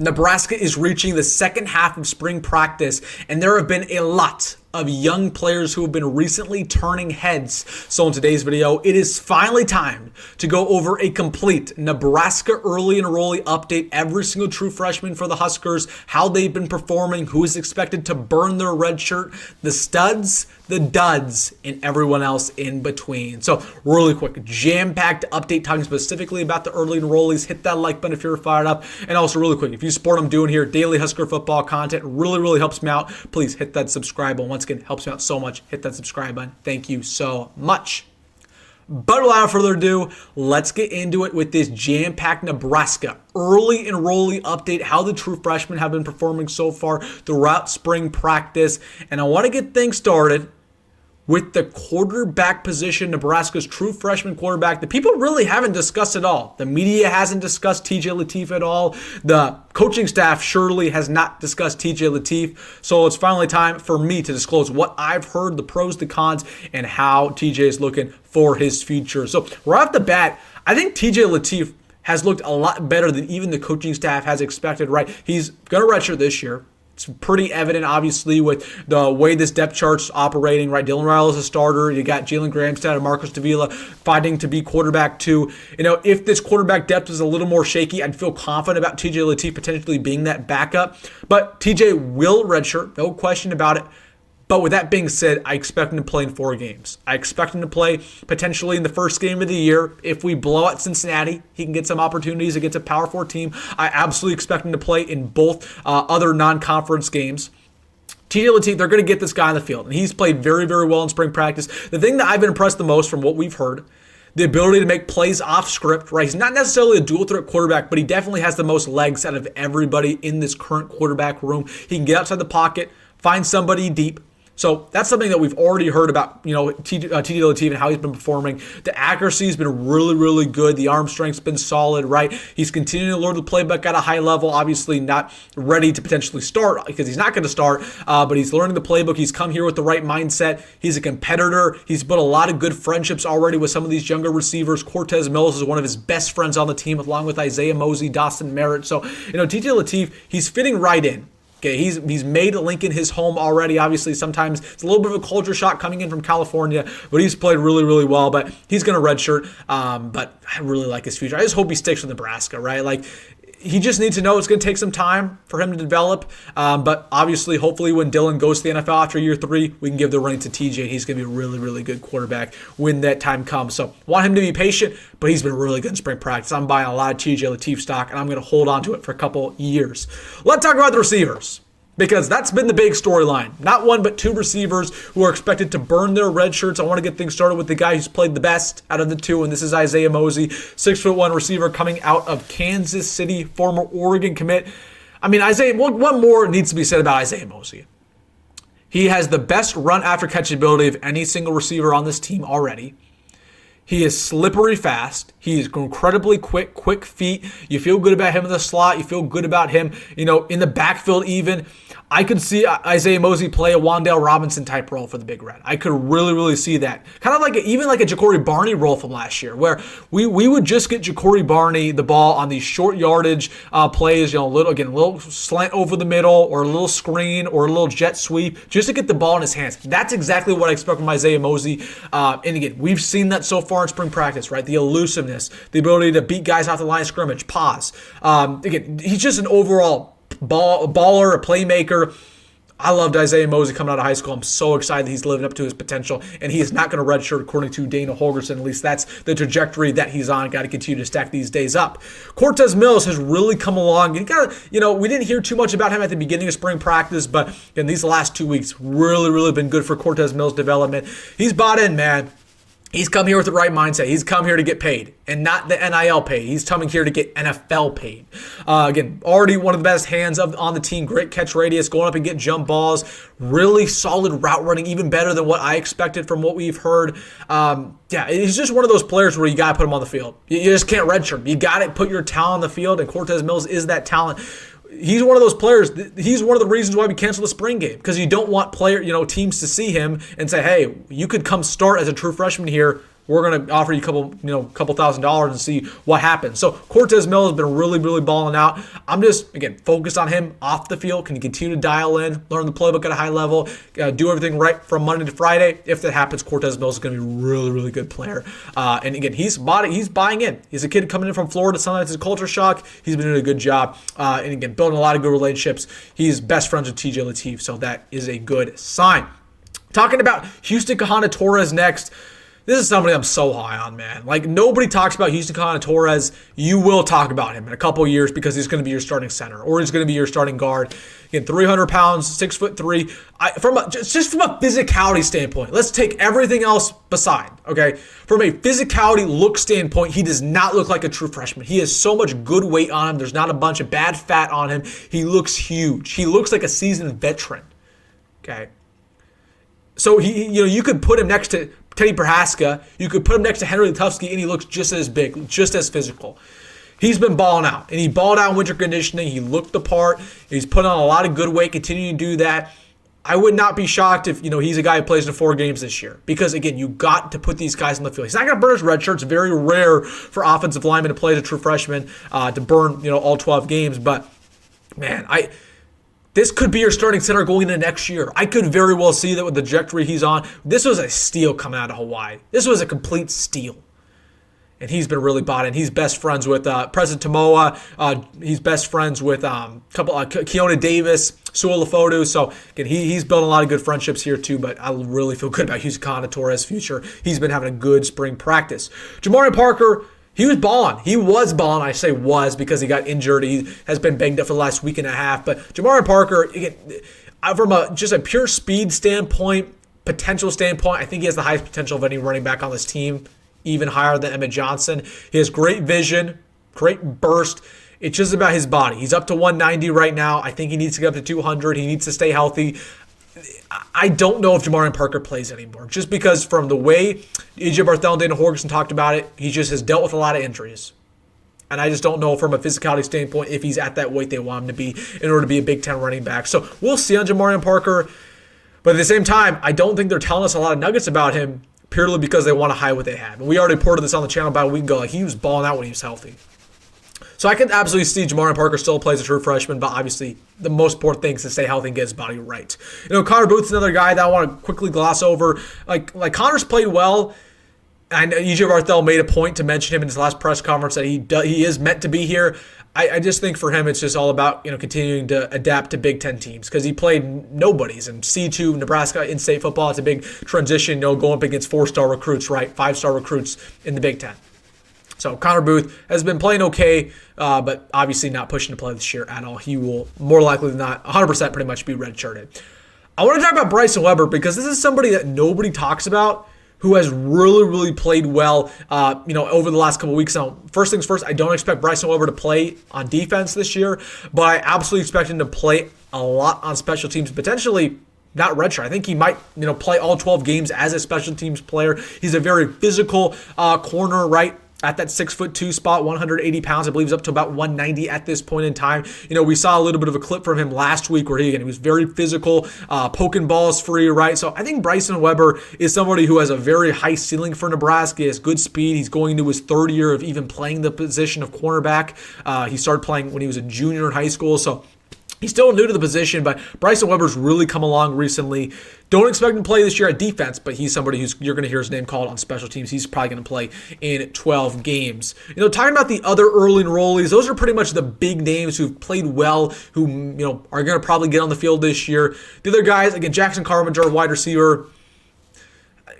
Nebraska is reaching the second half of spring practice, and there have been a lot of young players who have been recently turning heads. So in today's video, it is finally time to go over a complete Nebraska early enrollee update. Every single true freshman for the Huskers, how they've been performing, who is expected to burn their red shirt, the studs, the duds, and everyone else in between. So really quick, jam-packed update talking specifically about the early enrollees. Hit that like button if you're fired up. And also really quick, if you support what I'm doing here, daily Husker football content really helps me out. Please hit that subscribe button. Once again, helps me out so much. Hit that subscribe button. Thank you so much. But without further ado, let's get into it with this jam-packed Nebraska early enrollee update, how the true freshmen have been performing so far throughout spring practice. And I want to get things started with the quarterback position, Nebraska's true freshman quarterback that people really haven't discussed at all. The media hasn't discussed TJ Lateef at all. The coaching staff surely has not discussed TJ Lateef. So it's finally time for me to disclose what I've heard, the pros, the cons, and how TJ is looking for his future. So right off the bat, I think TJ Lateef has looked a lot better than even the coaching staff has expected, right? He's going to redshirt this year. It's pretty evident, obviously, with the way this depth chart's operating, right? Dylan Rhule is a starter. You got Jalen Gramstad and Marcus Davila fighting to be quarterback two. You know, if this quarterback depth is a little more shaky, I'd feel confident about TJ Lateef potentially being that backup. But TJ will redshirt, no question about it. But with that being said, I expect him to play in 4 games. I expect him to play potentially in the first game of the year. If we blow out Cincinnati, he can get some opportunities against a Power 4 team. I absolutely expect him to play in both other non-conference games. TJ Lateef, they're going to get this guy on the field, and he's played very well in spring practice. The thing that I've been impressed the most from what we've heard, the ability to make plays off script, right? He's not necessarily a dual threat quarterback, but he definitely has the most legs out of everybody in this current quarterback room. He can get outside the pocket, find somebody deep. So that's something that we've already heard about, you know, TJ Lateef and how he's been performing. The accuracy has been really good. The arm strength's been solid, right? He's continuing to learn the playbook at a high level. Obviously not ready to potentially start because he's not going to start, but he's learning the playbook. He's come here with the right mindset. He's a competitor. He's built a lot of good friendships already with some of these younger receivers. Cortez Mills is one of his best friends on the team, along with Isaiah MOZEE, Dawson Merritt. So, you know, TJ Lateef, he's fitting right in. Okay, he's made Lincoln his home already. Obviously, sometimes it's a little bit of a culture shock coming in from California, but he's played really well. But he's going to redshirt. But I really like his future. I just hope he sticks with Nebraska, right? Like, he just needs to know it's going to take some time for him to develop. But obviously, hopefully, when Dylan goes to the NFL after year 3, we can give the reins to TJ. He's going to be a really good quarterback when that time comes. So, want him to be patient, but he's been really good in spring practice. I'm buying a lot of TJ Lateef stock, and I'm going to hold on to it for a couple years. Let's talk about the receivers, because that's been the big storyline. Not one, but 2 receivers who are expected to burn their red shirts. I want to get things started with the guy who's played the best out of the 2, and this is Isaiah MOZEE, 6'1" receiver coming out of Kansas City, former Oregon commit. I mean, Isaiah, one more needs to be said about Isaiah MOZEE. He has the best run after catch ability of any single receiver on this team already. He is slippery fast. He is incredibly quick feet. You feel good about him in the slot. You feel good about him, you know, in the backfield even. I could see Isaiah MOZEE play a Wan'Dale Robinson type role for the Big Red. I could really see that. Kind of like even like a Ja'Cory Barney role from last year, where we would just get Ja'Cory Barney the ball on these short yardage plays, you know, a little slant over the middle, or a little screen, or a little jet sweep, just to get the ball in his hands. That's exactly what I expect from Isaiah MOZEE. And again, we've seen that so far in spring practice, right? The elusiveness, the ability to beat guys off the line of scrimmage, pause. Again, he's just an overall baller, a playmaker. I loved Isaiah MOZEE coming out of high school. I'm so excited that he's living up to his potential, and he is not going to redshirt according to Dana Holgorsen. At least that's the trajectory that he's on. Got to continue to stack these days up. Cortez Mills has really come along. We didn't hear too much about him at the beginning of spring practice, but in these last 2 weeks, really been good for Cortez Mills' development. He's bought in, man. He's come here with the right mindset. He's come here to get paid, and not the NIL paid. He's coming here to get NFL paid. Again, already one of the best hands on the team. Great catch radius, going up and get jump balls. Really solid route running, even better than what I expected from what we've heard. He's just one of those players where you got to put him on the field. You just can't redshirt. You got to put your talent on the field, and Cortez Mills is that talent. He's one of those players. He's one of the reasons why we canceled the spring game, because you don't want teams to see him and say, hey, you could come start as a true freshman here we're going to offer you couple $1,000 and see what happens. So Cortez Mills has been really, really balling out. I'm just, again, focused on him off the field. Can he continue to dial in, learn the playbook at a high level, do everything right from Monday to Friday? If that happens, Cortez Mills is going to be a really, really good player. And again, he's buying in. He's a kid coming in from Florida. Sometimes it's a culture shock. He's been doing a good job. And again, building a lot of good relationships. He's best friends with TJ Lateef, so that is a good sign. Talking about Houston Kahana-Torres next. This is somebody I'm so high on, man. Like, nobody talks about Houston Kahana-Torres. You will talk about him in a couple of years because he's going to be your starting center or he's going to be your starting guard. Again, 300 pounds, 6'3". Just from a physicality standpoint, let's take everything else beside, okay? From a physicality look standpoint, he does not look like a true freshman. He has so much good weight on him. There's not a bunch of bad fat on him. He looks huge. He looks like a seasoned veteran, okay? So you could put him next to Teddy Prohaska. You could put him next to Henry Letufsky, and he looks just as big, just as physical. He's been balling out, and he balled out in winter conditioning. He looked the part. He's put on a lot of good weight, continuing to do that. I would not be shocked if he's a guy who plays in 4 games this year because, again, you got to put these guys on the field. He's not going to burn his red shirt. It's very rare for offensive linemen to play as a true freshman to burn all 12 games. But, man, this could be your starting center going into next year. I could very well see that with the trajectory he's on. This was a steal coming out of Hawaii. This was a complete steal. And he's been really bought in. He's best friends with President Tomoa. He's best friends with Keona Davis, Sua Lefotu. So, again, he's built a lot of good friendships here, too. But I really feel good about Houston Kahana-Torres' future. He's been having a good spring practice. Jamarian Parker, he was balling. He was balling. I say was because he got injured. He has been banged up for the last week and a half. But Jamarian Parker, again, from just a pure speed standpoint, potential standpoint, I think he has the highest potential of any running back on this team, even higher than Emmett Johnson. He has great vision, great burst. It's just about his body. He's up to 190 right now. I think he needs to get up to 200. He needs to stay healthy. I don't know if Jamarian Parker plays anymore, just because from the way EJ Barthel and Dana Horgerson talked about it, he just has dealt with a lot of injuries. And I just don't know from a physicality standpoint if he's at that weight they want him to be in order to be a Big Ten running back. So we'll see on Jamarian Parker. But at the same time, I don't think they're telling us a lot of nuggets about him purely because they want to hide what they have. And we already reported this on the channel about a week ago. Like, he was balling out when he was healthy. So I can absolutely see Jamarian Parker still plays a true freshman, but obviously the most important thing is to stay healthy and get his body right. Connor Booth's another guy that I want to quickly gloss over. Like Connor's played well. And EJ Barthel made a point to mention him in his last press conference that he is meant to be here. I just think for him it's just all about continuing to adapt to Big Ten teams because he played nobodies in C2 Nebraska in-state football. It's a big transition, going up against 4-star recruits, right? 5-star recruits in the Big Ten. So Connor Booth has been playing okay, but obviously not pushing to play this year at all. He will more likely than not 100% pretty much be redshirted. I want to talk about Bryson Weber because this is somebody that nobody talks about who has really, really played well, over the last couple weeks. Now, first things first, I don't expect Bryson Weber to play on defense this year, but I absolutely expect him to play a lot on special teams, potentially not redshirt. I think he might, play all 12 games as a special teams player. He's a very physical corner, right? At that 6'2" spot, 180 pounds. I believe he's up to about 190 at this point in time. We saw a little bit of a clip from him last week where he was very physical, poking balls free, right? So I think Bryson Weber is somebody who has a very high ceiling for Nebraska. He has good speed. He's going into his 3rd year of even playing the position of cornerback. He started playing when he was a junior in high school. So he's still new to the position, but Bryson Weber's really come along recently. Don't expect him to play this year at defense, but he's somebody you're going to hear his name called on special teams. He's probably going to play in 12 games. Talking about the other early enrollees, those are pretty much the big names who've played well, who, are going to probably get on the field this year. The other guys, again, Jackson Carpenter, wide receiver,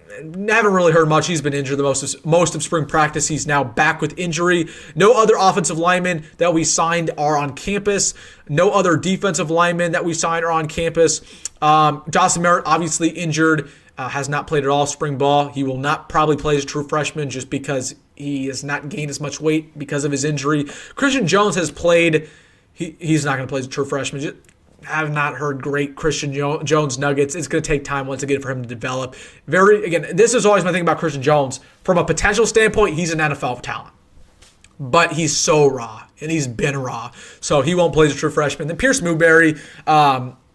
haven't really heard much. He's been injured the most of spring practice. He's now back with injury. No other offensive linemen that we signed are on campus. No other defensive linemen that we signed are on campus. Dawson Merritt, obviously injured, has not played at all spring ball. He will not probably play as a true freshman just because he has not gained as much weight because of his injury. Christian Jones has played. He's not going to play as a true freshman. Have not heard great Christian Jones nuggets. It's going to take time once again for him to develop. This is always my thing about Christian Jones. From a potential standpoint, he's an NFL talent. But he's so raw, and he's been raw. So he won't play as a true freshman. Then Pierce Newberry,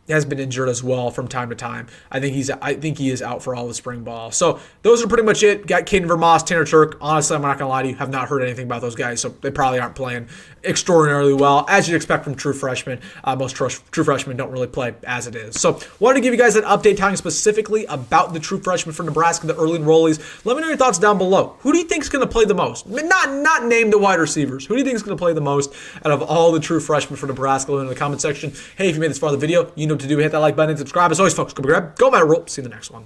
has been injured as well from time to time. I think he is out for all the spring ball. So those are pretty much it. Got Caden Vermoss, Tanner Turk. Honestly, I'm not gonna lie to you, have not heard anything about those guys, so they probably aren't playing extraordinarily well, as you'd expect from true freshmen. Most true freshmen don't really play as it is. So wanted to give you guys an update talking specifically about the true freshmen for Nebraska, the early enrollees. Let me know your thoughts down below. Who do you think is gonna play the most? Not name the wide receivers. Who do you think is gonna play the most out of all the true freshmen for Nebraska? Let me know in the comment section. Hey, if you made this far in the video, you know what to do. Hit that like button and subscribe. As always, folks, go by Rhule. See you in the next one.